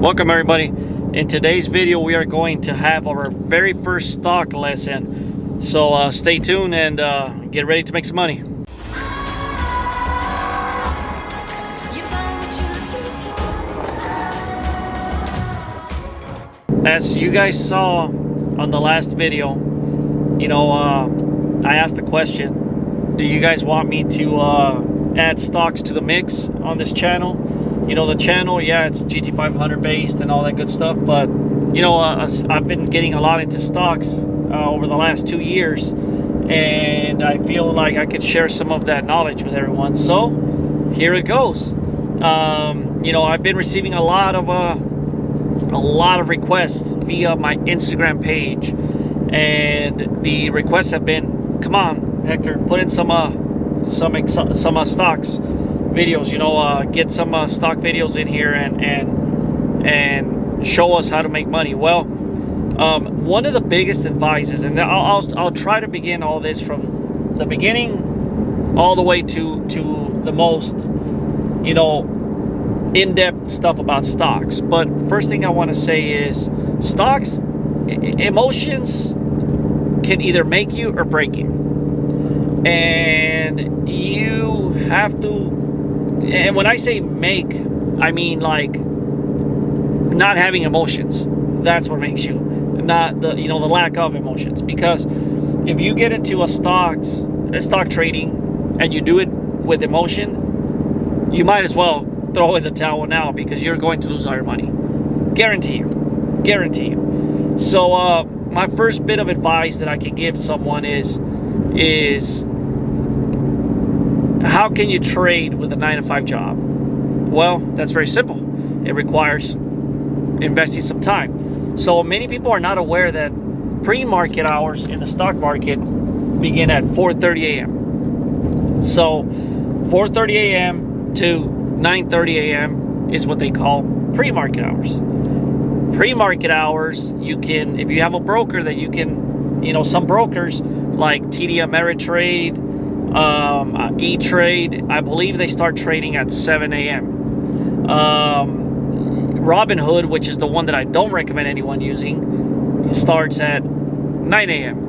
Welcome everybody. In today's video we are going to have our very first stock lesson. So stay tuned and get ready to make some money. As you guys saw on the last video, I asked the question, do you guys want me to add stocks to the mix on this channel? The channel, yeah, it's GT500 based and all that good stuff, but I've been getting a lot into stocks over the last 2 years, and I feel like I could share some of that knowledge with everyone. So here it goes. I've been receiving a lot of requests via my Instagram page, and the requests have been, come on Hector, put in some stocks videos, get some stock videos in here and show us how to make money. Well, one of the biggest advices, and I'll try to begin all this from the beginning all the way to the most in-depth stuff about stocks. But first thing I want to say is stocks, emotions can either make you or break you, and you have to. And when I say make, I mean like not having emotions. That's what makes you, not the the lack of emotions. Because if you get into a stock trading and you do it with emotion, you might as well throw in the towel now, because you're going to lose all your money. Guarantee you. So my first bit of advice that I can give someone is how can you trade with a 9-to-5 job? Well, that's very simple. It requires investing some time. So many people are not aware that pre-market hours in the stock market begin at 4:30 a.m. So 4:30 a.m. to 9:30 a.m. is what they call pre-market hours. Pre-market hours, you can, if you have a broker that you can, some brokers like TD Ameritrade, E-Trade, I believe they start trading at 7 a.m. Robinhood, which is the one that I don't recommend anyone using, starts at 9 a.m.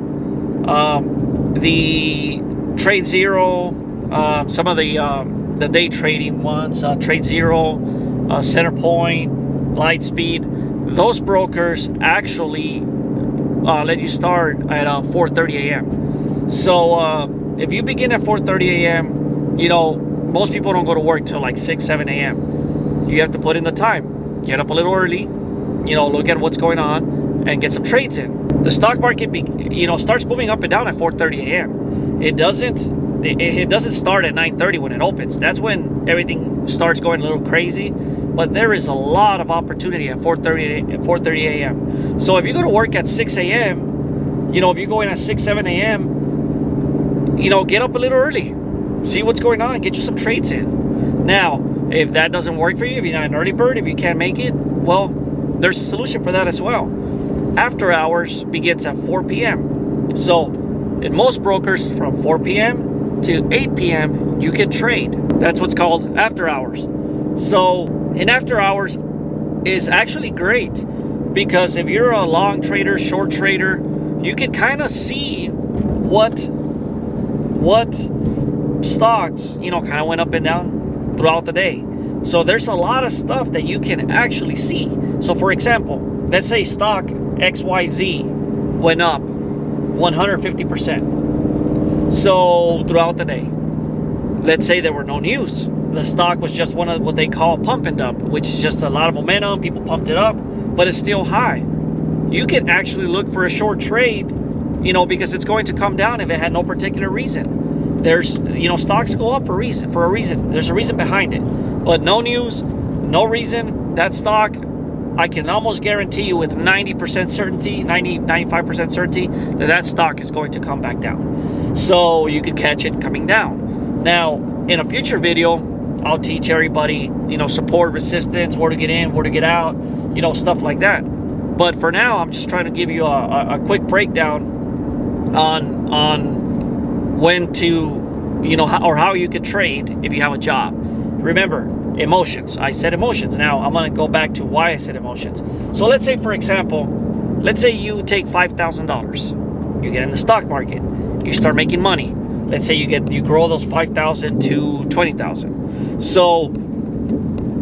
The Trade Zero, some of the day trading ones, Trade Zero, Centerpoint, Lightspeed, those brokers actually let you start at 4:30 a.m. So if you begin at 4:30 a.m., most people don't go to work till like 6, 7 a.m. You have to put in the time. Get up a little early, look at what's going on and get some trades in. The stock market, starts moving up and down at 4:30 a.m. It doesn't start at 9:30 when it opens. That's when everything starts going a little crazy. But there is a lot of opportunity at 4:30 a.m. So if you go to work at 6 a.m., if you go in at 6, 7 a.m., get up a little early, see what's going on, get you some trades in. Now, if that doesn't work for you, if you're not an early bird, if you can't make it, well, there's a solution for that as well. After hours begins at 4 p.m. So in most brokers, from 4 p.m. to 8 p.m., you can trade. That's what's called after hours. So in after hours is actually great, because if you're a long trader, short trader, you can kind of see what stocks kind of went up and down throughout the day. So there's a lot of stuff that you can actually see. So for example, let's say stock XYZ went up 150%. So throughout the day, let's say there were no news. The stock was just one of what they call pump and dump, which is just a lot of momentum. People pumped it up, but it's still high. You can actually look for a short trade, because it's going to come down if it had no particular reason. There's, stocks go up for a reason. There's a reason behind it. But no news, no reason, that stock, I can almost guarantee you with 90% certainty, 95% certainty, that stock is going to come back down. So you can catch it coming down. Now, in a future video, I'll teach everybody, support, resistance, where to get in, where to get out, stuff like that. But for now, I'm just trying to give you a quick breakdown on when to, how you could trade if you have a job. Remember, emotions. I said emotions. Now I'm going to go back to why I said emotions. So let's say, for example, let's say you take $5,000. You get in the stock market. You start making money. Let's say you grow those 5,000 to 20,000. So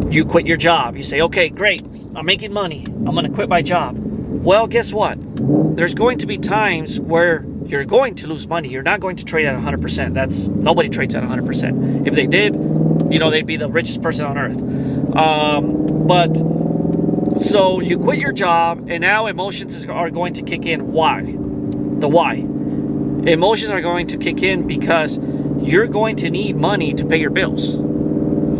you quit your job. You say, okay, great. I'm making money. I'm going to quit my job. Well, guess what? There's going to be times where you're going to lose money. You're not going to trade at 100%. Nobody trades at 100%. If they did, they'd be the richest person on earth. But so you quit your job, and now emotions are going to kick in. Why? The why. Emotions are going to kick in because you're going to need money to pay your bills.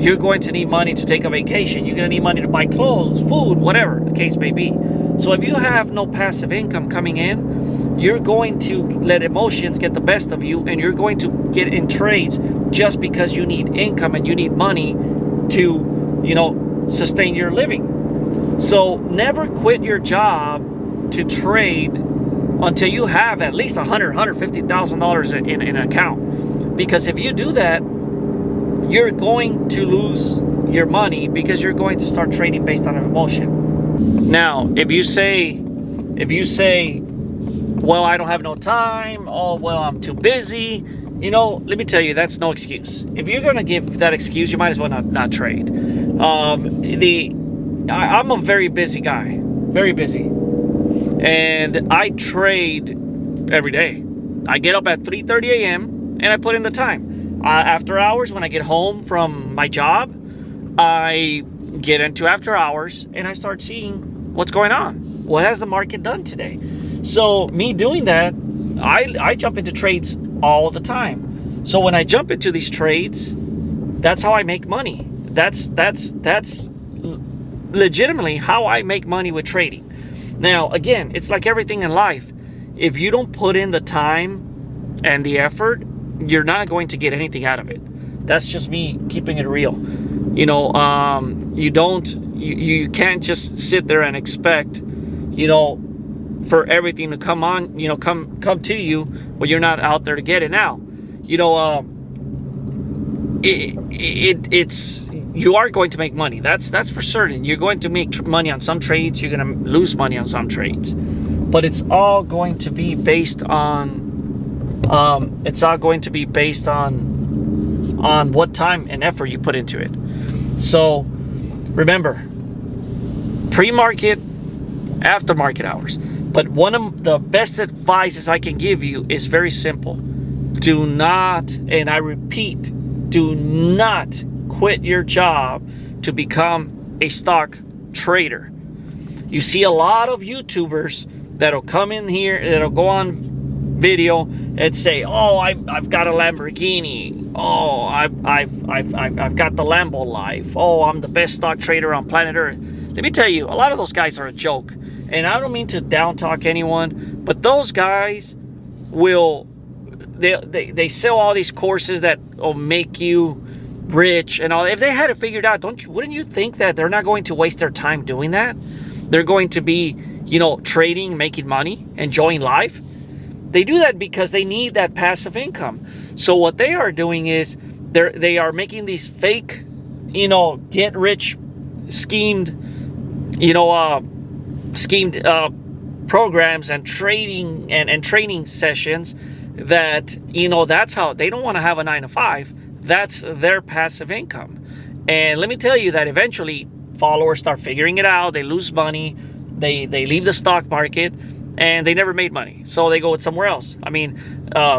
You're going to need money to take a vacation. You're going to need money to buy clothes, food, whatever the case may be. So if you have no passive income coming in, you're going to let emotions get the best of you, and you're going to get in trades just because you need income and you need money to, sustain your living. So never quit your job to trade until you have at least $150,000 in an account. Because if you do that, you're going to lose your money because you're going to start trading based on an emotion. Now, if you say, well, I don't have no time, oh, well, I'm too busy, let me tell you, that's no excuse. If you're going to give that excuse, you might as well not trade. I'm a very busy guy, very busy. And I trade every day. I get up at 3:30 a.m. and I put in the time. After hours, when I get home from my job, I get into after hours and I start seeing what's going on. What has the market done today? So me doing that, I jump into trades all the time. So when I jump into these trades, that's how I make money. That's legitimately how I make money with trading. Now, again, it's like everything in life. If you don't put in the time and the effort, you're not going to get anything out of it. That's just me keeping it real. You can't just sit there and expect, for everything to come on, come to you when you're not out there to get it. Now, you are going to make money. That's for certain. You're going to make money on some trades. You're going to lose money on some trades. But it's all going to be based on what time and effort you put into it. So remember, pre-market, after-market hours. But one of the best advices I can give you is very simple. Do not, and I repeat, do not quit your job to become a stock trader. You see a lot of YouTubers that'll come in here, that'll go on video and say, "Oh, I've got a Lamborghini. Oh, I've got the Lambo life. Oh, I'm the best stock trader on planet Earth." Let me tell you, a lot of those guys are a joke. And I don't mean to down talk anyone, but those guys they sell all these courses that will make you rich and all. If they had it figured out, wouldn't you think that they're not going to waste their time doing that? They're going to be, trading, making money, enjoying life. They do that because they need that passive income. So what they are doing is they are making these fake, get rich schemed programs and trading and training sessions that, that's how they don't want to have a 9-to-5. That's their passive income. And let me tell you that eventually followers start figuring it out. They lose money. They leave the stock market and they never made money. So they go with somewhere else. I mean,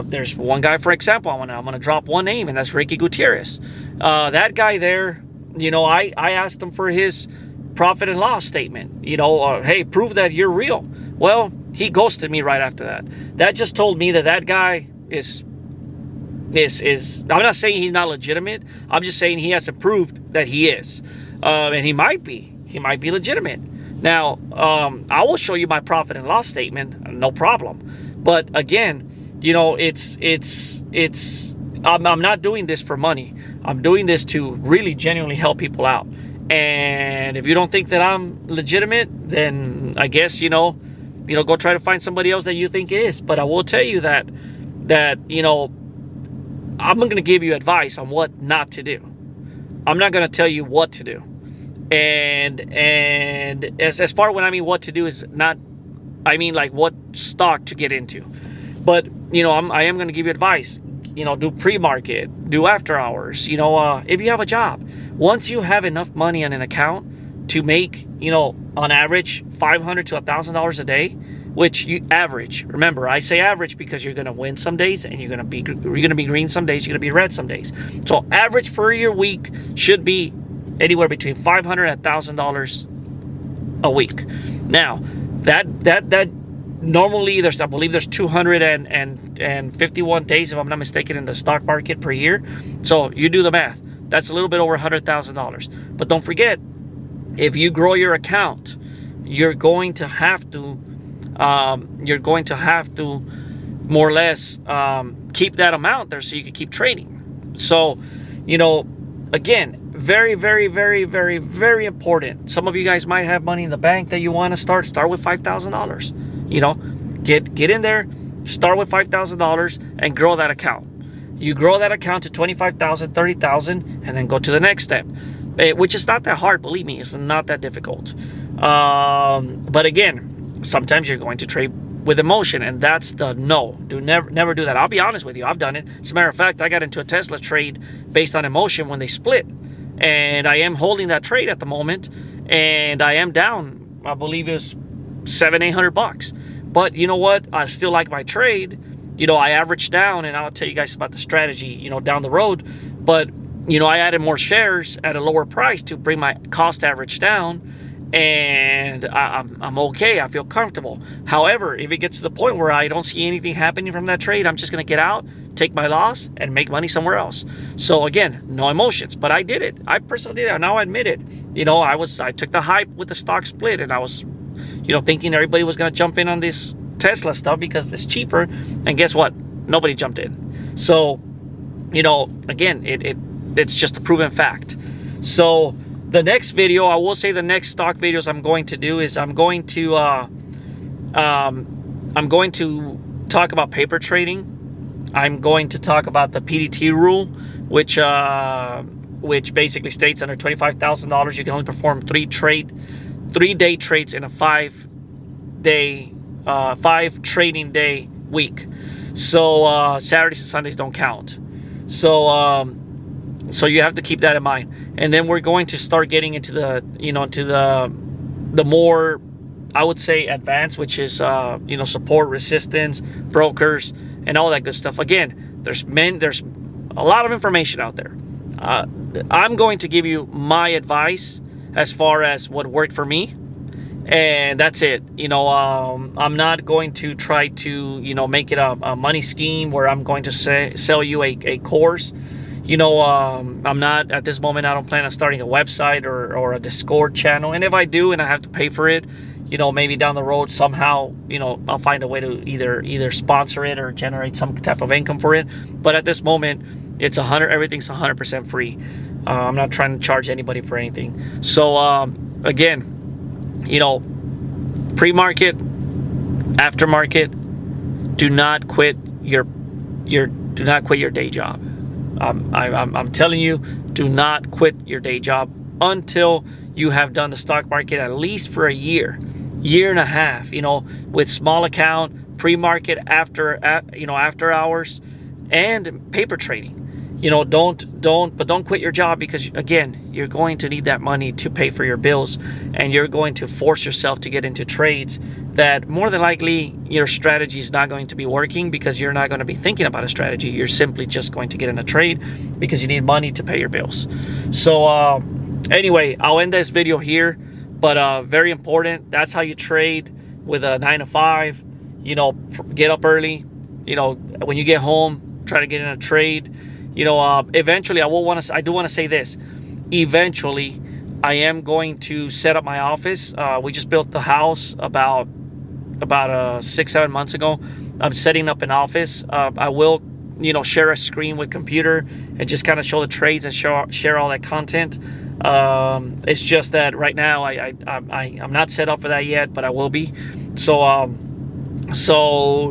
there's one guy, for example, I'm gonna drop one name, and that's Ricky Gutierrez. That guy there, I asked him for his profit and loss statement. Hey, prove that you're real. Well, he ghosted me right after that. That just told me that guy is I'm not saying he's not legitimate. I'm just saying he hasn't proved that he is. And he might be legitimate. Now, I will show you my profit and loss statement, no problem. But again, I'm not doing this for money. I'm doing this to really genuinely help people out. And if you don't think that I'm legitimate, then I guess, go try to find somebody else that you think is. But I will tell you that I'm going to give you advice on what not to do. I'm not going to tell you what to do. And as far when I mean what to do is not, I mean like what stock to get into. But you know, I am going to give you advice. You know, do pre-market, do after hours. You know, if you have a job, once you have enough money in an account to make, you know, on average $500 to $1,000 a day, which you average. Remember, I say average because you're going to win some days and you're going to be green some days, you're going to be red some days. So average for your week should be anywhere between $500 and $1,000 a week. Now, that normally I believe there's 251 days, if I'm not mistaken, in the stock market per year. So you do the math. That's a little bit over $100,000. But don't forget, if you grow your account, you're going to have to more or less keep that amount there so you can keep trading. So, you know, again, very, very, very, very, very important. Some of you guys might have money in the bank that you want to start with $5,000. You know, get in there, start with $5,000 and grow that account. You grow that account to $25,000, $30,000, and then go to the next step, which is not that hard. Believe me, it's not that difficult. But again, sometimes you're going to trade with emotion, and that's the no. Never do that. I'll be honest with you, I've done it. As a matter of fact, I got into a Tesla trade based on emotion when they split, and I am holding that trade at the moment, and I am down, I believe it's $700-800. But you know what? I still like my trade. You know, I averaged down, and I'll tell you guys about the strategy, you know, down the road. But you know, I added more shares at a lower price to bring my cost average down, and I'm okay. I feel comfortable. However, if it gets to the point where I don't see anything happening from that trade, I'm just going to get out, take my loss, and make money somewhere else. So again, no emotions, but I did it. I personally did it. Now I admit it. You know, I took the hype with the stock split, and I was, you know, thinking everybody was going to jump in on this Tesla stuff because it's cheaper. And guess what? Nobody jumped in. So, you know, again, it's just a proven fact. So the next video, I will say the next stock videos I'm going to do is I'm going to talk about paper trading. I'm going to talk about the PDT rule, which basically states under $25,000 you can only perform 3-day trades in a 5 trading day week. So Saturdays and Sundays don't count. So you have to keep that in mind. And then we're going to start getting into the, you know, to the more, I would say, advanced, which is you know, support, resistance, brokers, and all that good stuff. Again, there's a lot of information out there. I'm going to give you my advice as far as what worked for me, and that's it. You know, I'm not going to try to, you know, make it a money scheme where I'm going to sell you a course. You know, I'm not, at this moment, I don't plan on starting a website or a Discord channel. And if I do and I have to pay for it, you know, maybe down the road somehow, you know, I'll find a way to either sponsor it or generate some type of income for it. But at this moment, everything's 100% free. I'm not trying to charge anybody for anything. So, again, you know, pre-market, aftermarket, do not quit your day job. I'm telling you, do not quit your day job until you have done the stock market at least for a year and a half. You know, with small account, pre-market, after hours, and paper trading. You know, don't quit your job, because again, you're going to need that money to pay for your bills, and you're going to force yourself to get into trades that more than likely your strategy is not going to be working, because you're not going to be thinking about a strategy. You're simply just going to get in a trade because you need money to pay your bills. So anyway, I'll end this video here, but very important. That's how you trade with a 9 to 5. You know, get up early. You know, when you get home, try to get in a trade. You know, eventually, I do want to say this. Eventually, I am going to set up my office. We just built the house about 6-7 months ago. I'm setting up an office. I will, you know, share a screen with computer and just kind of show the trades and share all that content. It's just that right now I'm not set up for that yet, but I will be. So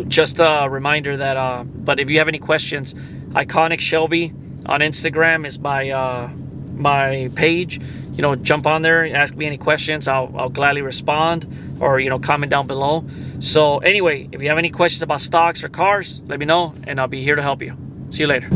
just a reminder that. But if you have any questions, Iconic Shelby on Instagram is my my page. You know, jump on there, ask me any questions. I'll gladly respond, or, you know, comment down below. So anyway, if you have any questions about stocks or cars, let me know, and I'll be here to help you. See you later.